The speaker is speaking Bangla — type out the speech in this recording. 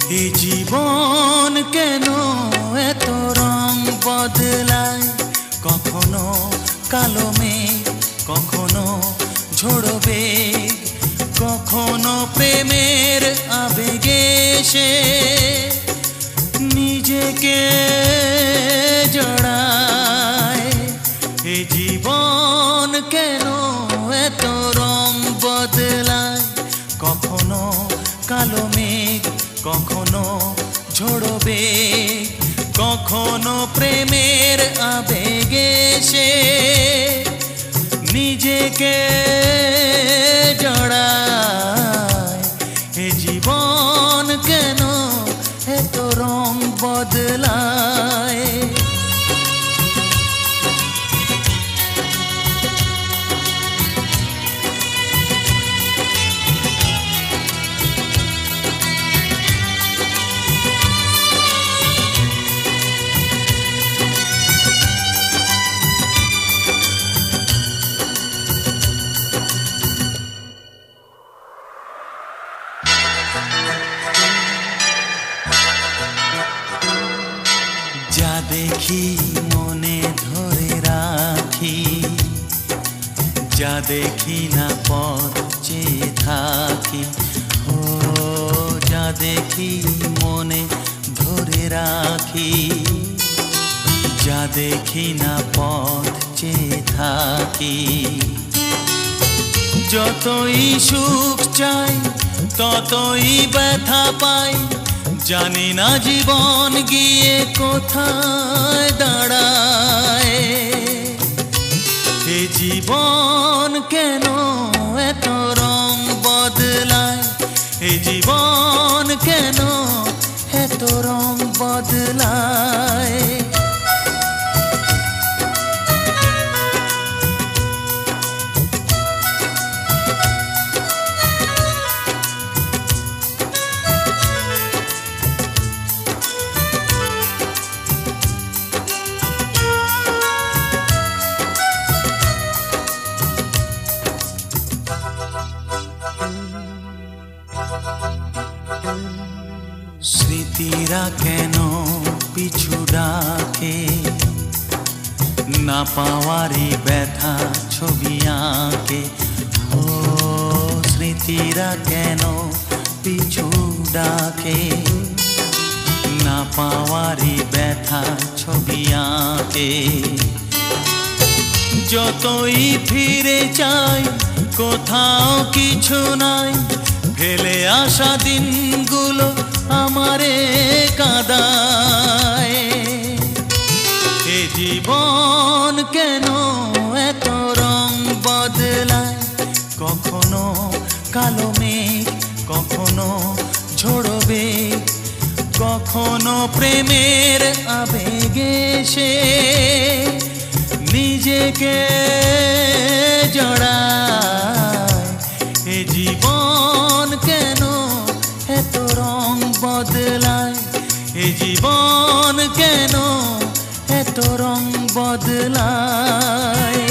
এই জীবন কেন এত রং বদলায়, কখনো কালো মেঘ, কখনো ঝোড়ো বেগ, কখনো প্রেমের আবেগে সে নিজেকে জড়ায়। এই জীবন কেন এত রং বদলায়, কখনো কালো মেঘ, কখনো ঝোড়ো বেগ, কখনো প্রেমের আবেগে সে নিজেকে জড়ায়। এ জীবন কেন এত রং বদলায়। যা দেখি মনে ধরে রাখি, যা দেখি না পথ চেয়ে থাকি। ও যা দেখি মনে ধরে রাখি, যা দেখি না পথ চেয়ে থাকি। যতই সুখ চাই ততই ব্যথা পাই, জানি না জীবন গিয়ে কোথায় দাঁড়ায়। এ জীবন কেন এত রং বদলায়, এ জীবন কেন এত রং বদলায়। স্মৃতিরা কেন পিছু ডাকে, না পাওয়ারই ব্যথা ছবি আঁকে। ও স্মৃতিরা কেন পিছু ডাকে, না পাওয়ারই ব্যথা ছবি আঁকে। যতই ফিরে চাই কোথাও কিছু নাই, ফেলে আসা দিনগুলো আমারে কাঁদায়। এ জীবন কেন এত রং বদলায়, কখনো কালো মেঘ, কখনো ঝোড়ো বেগ, কখনো প্রেমের আবেগে সে নিজেকে জড়ায়। এ জীবন কেন এত রং বদলায়, এ জীবন কেন এত রং বদলায়।